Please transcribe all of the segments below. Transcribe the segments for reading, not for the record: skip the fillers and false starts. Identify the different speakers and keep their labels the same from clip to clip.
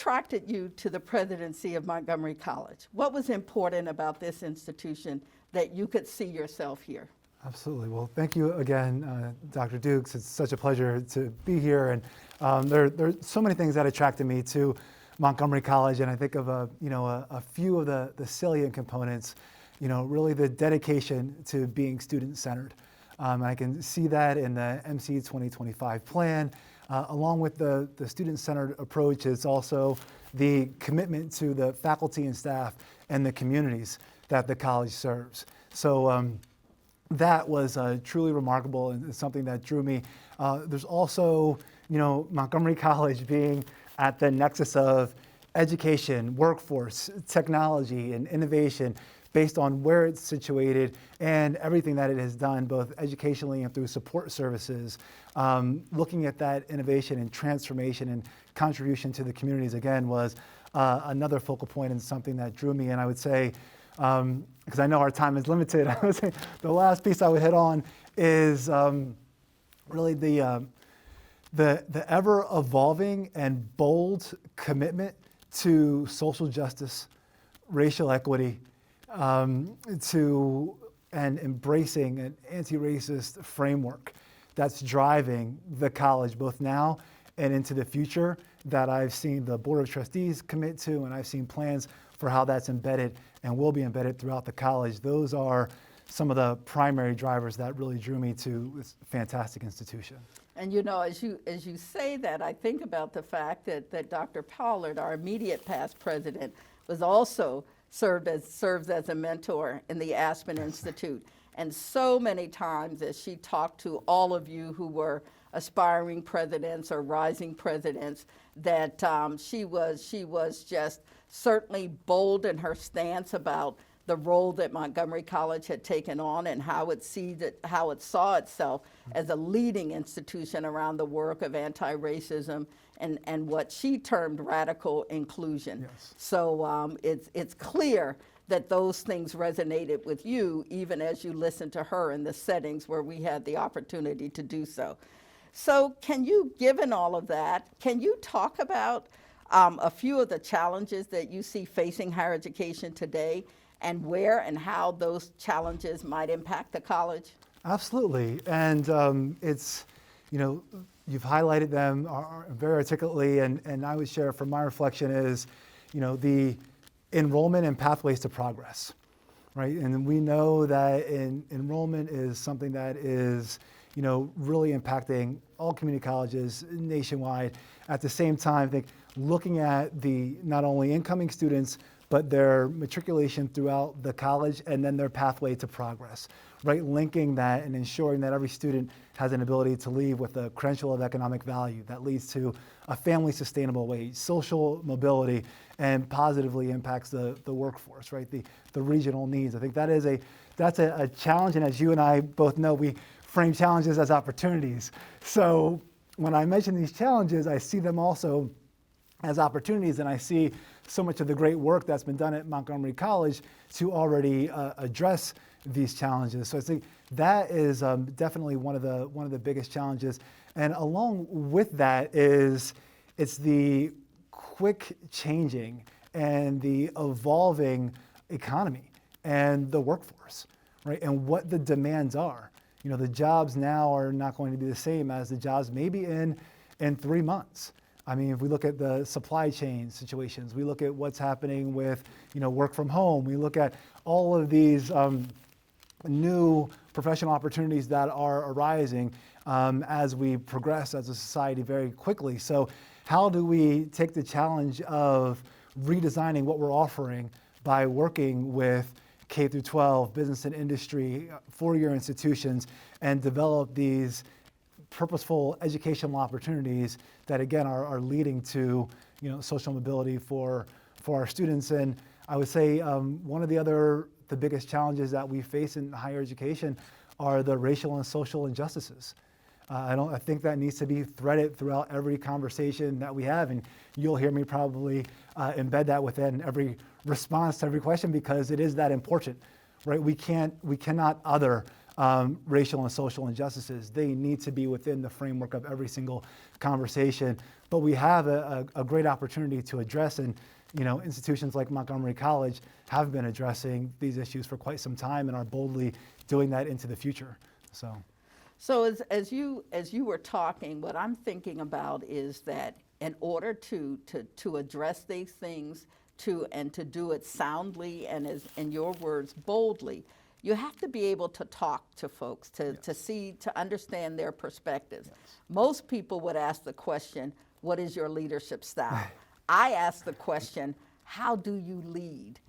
Speaker 1: attracted you to the presidency of Montgomery College? What was important about this institution that you could see yourself here?
Speaker 2: Absolutely. Well, thank you again, Dr. Dukes. It's such a pleasure to be here. And there are so many things that attracted me to Montgomery College. And I think of a few of the salient components, really the dedication to being student-centered. I can see that in the MC 2025 plan. Along with the student-centered approach, it's also the commitment to the faculty and staff and the communities that the college serves. So that was truly remarkable and something that drew me. There's also, Montgomery College being at the nexus of education, workforce, technology, and innovation based on where it's situated and everything that it has done, both educationally and through support services. Looking at that innovation and transformation and contribution to the communities, again, was another focal point and something that drew me. And I would say, because I know our time is limited, I would say the last piece I would hit on is really the ever-evolving and bold commitment to social justice, racial equity, and embracing an anti-racist framework that's driving the college both now and into the future, that I've seen the Board of Trustees commit to, and I've seen plans for how that's embedded and will be embedded throughout the college. Those are some of the primary drivers that really drew me to this fantastic institution.
Speaker 1: And as you say that, I think about the fact that Dr. Pollard, our immediate past president, was also serves as a mentor in the Aspen Institute. And so many times as she talked to all of you who were aspiring presidents or rising presidents, that she was just certainly bold in her stance about the role that Montgomery College had taken on and how it saw itself as a leading institution around the work of anti-racism and what she termed radical inclusion.
Speaker 2: Yes.
Speaker 1: So it's clear that those things resonated with you, even as you listened to her in the settings where we had the opportunity to do so. So given all of that, can you talk about a few of the challenges that you see facing higher education today, and where and how those challenges might impact the college?
Speaker 2: Absolutely. And it's, you've highlighted them very articulately, and I would share from my reflection is, the enrollment and pathways to progress, right? And we know that enrollment is something that is, really impacting all community colleges nationwide. At the same time, I think looking at the not only incoming students, but their matriculation throughout the college and then their pathway to progress, right? Linking that and ensuring that every student has an ability to leave with a credential of economic value that leads to a family sustainable wage, social mobility, and positively impacts the workforce, right? The regional needs. I think that's a challenge, and as you and I both know, we frame challenges as opportunities. So when I mention these challenges, I see them also as opportunities, and I see so much of the great work that's been done at Montgomery College to already address these challenges. So I think that is definitely one of the biggest challenges. And along with that it's the quick changing and the evolving economy and the workforce, right? And what the demands are. The jobs now are not going to be the same as the jobs maybe in 3 months. I mean, if we look at the supply chain situations, we look at what's happening with, work from home, we look at all of these new professional opportunities that are arising as we progress as a society very quickly. So how do we take the challenge of redesigning what we're offering by working with K through 12, business and industry, four-year institutions, and develop these purposeful educational opportunities that again are leading to social mobility for our students. And I would say one of the biggest challenges that we face in higher education are the racial and social injustices. I think that needs to be threaded throughout every conversation that we have, and you'll hear me probably embed that within every response to every question because it is that important, right? We cannot other racial and social injustices. They need to be within the framework of every single conversation. But we have a great opportunity to address, and institutions like Montgomery College have been addressing these issues for quite some time and are boldly doing that into the future.
Speaker 1: So as you were talking, what I'm thinking about is that in order to address these things, and to do it soundly and, as in your words, boldly, you have to be able to talk to folks, to understand their perspectives.
Speaker 2: Yes.
Speaker 1: Most people would ask the question, what is your leadership style? I ask the question, how do you lead?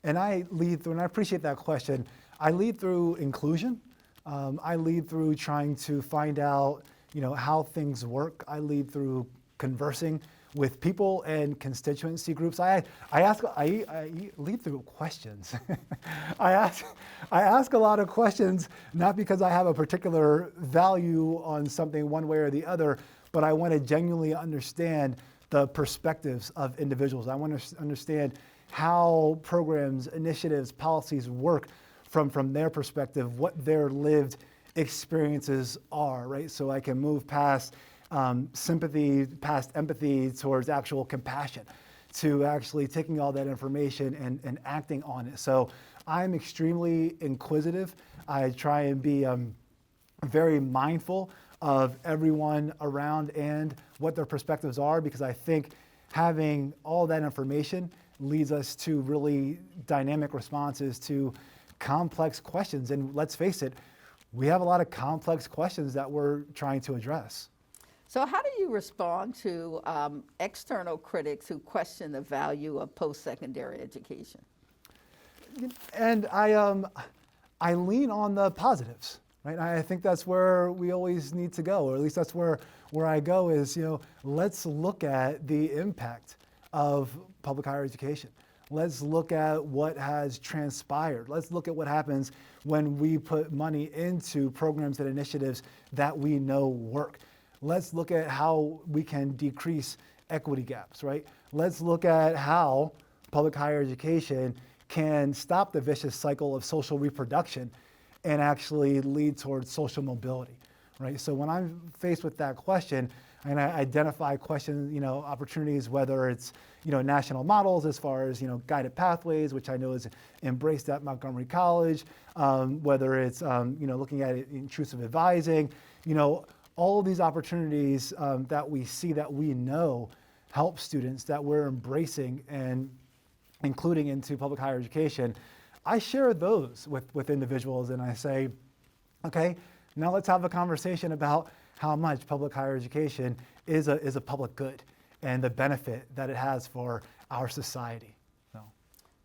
Speaker 2: And I lead through, and I appreciate that question, I lead through inclusion. I lead through trying to find out, how things work. I lead through conversing with people and constituency groups. I lead through questions. I ask a lot of questions, not because I have a particular value on something one way or the other, but I want to genuinely understand the perspectives of individuals. I want to understand how programs, initiatives, policies work from their perspective, what their lived experiences are, right? So I can move past sympathy, past empathy, towards actual compassion, to actually taking all that information and acting on it. So I'm extremely inquisitive. I try and be very mindful of everyone around and what their perspectives are, because I think having all that information leads us to really dynamic responses to complex questions. And let's face it, we have a lot of complex questions that we're trying to address.
Speaker 1: So how do you respond to external critics who question the value of post-secondary education?
Speaker 2: And I lean on the positives, right? I think that's where we always need to go, or at least that's where I go is, let's look at the impact of public higher education. Let's look at what has transpired. Let's look at what happens when we put money into programs and initiatives that we know work. Let's look at how we can decrease equity gaps, right? Let's look at how public higher education can stop the vicious cycle of social reproduction and actually lead towards social mobility, right? So when I'm faced with that question, and I identify questions, opportunities, whether it's, national models as far as, guided pathways, which I know is embraced at Montgomery College, whether it's, looking at intrusive advising, all of these opportunities that we see that we know help students that we're embracing and including into public higher education. I share those with individuals and I say, okay, now let's have a conversation about how much public higher education is a public good and the benefit that it has for our society. So.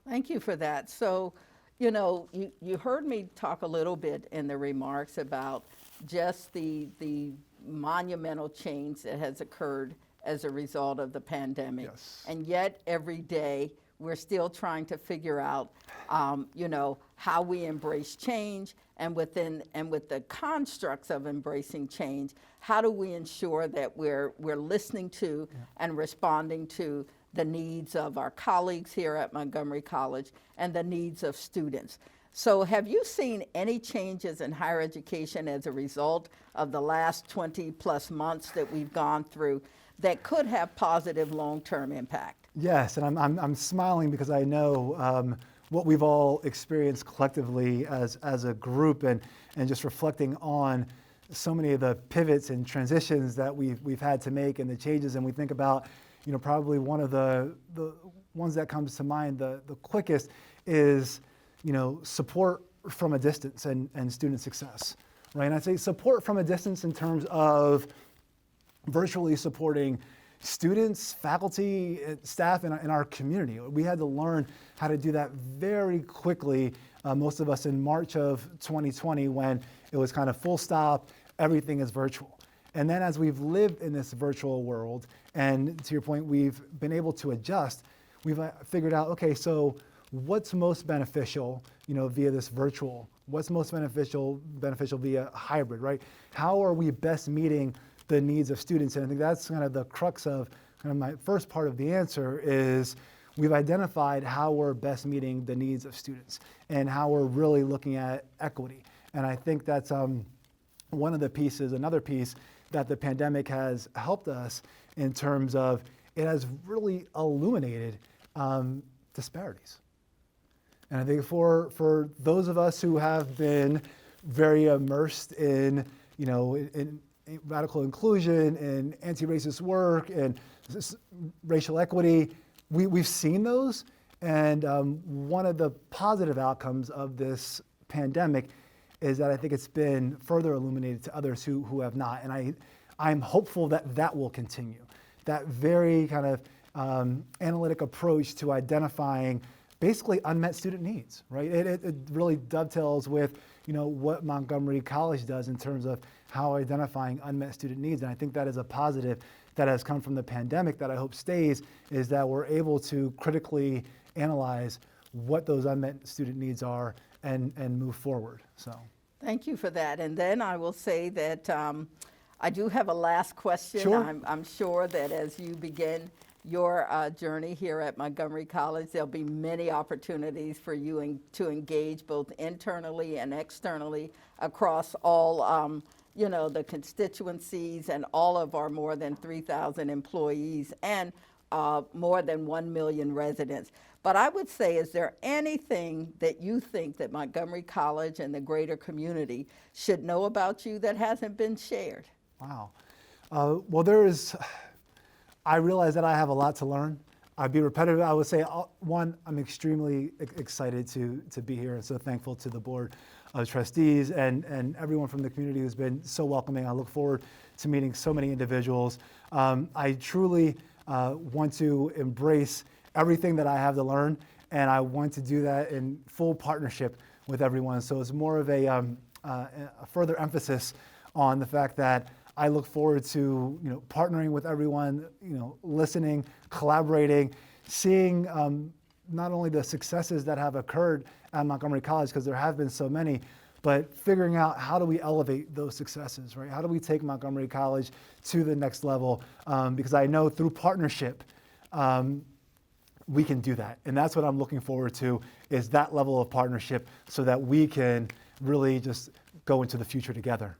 Speaker 1: Thank you for that. So, you heard me talk a little bit in the remarks about just the monumental change that has occurred as a result of the pandemic.
Speaker 2: Yes.
Speaker 1: And yet every day we're still trying to figure out, how we embrace change, and with the constructs of embracing change, how do we ensure that we're listening to and responding to the needs of our colleagues here at Montgomery College and the needs of students. So have you seen any changes in higher education as a result of the last 20 plus months that we've gone through that could have positive long-term impact?
Speaker 2: Yes, and I'm smiling because I know what we've all experienced collectively as a group, and just reflecting on so many of the pivots and transitions that we've had to make and the changes. And we think about, probably one of the ones that comes to mind the quickest is, support from a distance and student success, right? And I'd say support from a distance in terms of virtually supporting students, faculty, staff in our community. We had to learn how to do that very quickly, most of us in March of 2020, when it was kind of full stop, everything is virtual. And then as we've lived in this virtual world, and to your point, we've been able to adjust, we've figured out, okay, so what's most beneficial, via this virtual? What's most beneficial via hybrid, right? How are we best meeting the needs of students? And I think that's kind of the crux of kind of my first part of the answer is we've identified how we're best meeting the needs of students and how we're really looking at equity. And I think that's one of the pieces, another piece that the pandemic has helped us in terms of it has really illuminated disparities. And I think for those of us who have been very immersed in, in radical inclusion and anti-racist work and racial equity, we've seen those. And one of the positive outcomes of this pandemic is that I think it's been further illuminated to others who have not. And I'm hopeful that that will continue. That very kind of analytic approach to identifying basically unmet student needs, right? It really dovetails with, what Montgomery College does in terms of how identifying unmet student needs. And I think that is a positive that has come from the pandemic that I hope stays, is that we're able to critically analyze what those unmet student needs are and move forward, so.
Speaker 1: Thank you for that. And then I will say that I do have a last question.
Speaker 2: Sure.
Speaker 1: I'm sure that as you begin your journey here at Montgomery College, there'll be many opportunities for you to engage both internally and externally across all the constituencies and all of our more than 3,000 employees and more than 1 million residents. But I would say, is there anything that you think that Montgomery College and the greater community should know about you that hasn't been shared?
Speaker 2: Wow. Well, I realize that I have a lot to learn. I'd be repetitive. I would say, one, I'm extremely excited to be here and so thankful to the Board of Trustees and everyone from the community who's been so welcoming. I look forward to meeting so many individuals. I truly want to embrace everything that I have to learn, and I want to do that in full partnership with everyone. So it's more of a further emphasis on the fact that I look forward to partnering with everyone, listening, collaborating, seeing not only the successes that have occurred at Montgomery College, because there have been so many, but figuring out how do we elevate those successes, right? How do we take Montgomery College to the next level? Because I know through partnership, we can do that. And that's what I'm looking forward to, is that level of partnership so that we can really just go into the future together.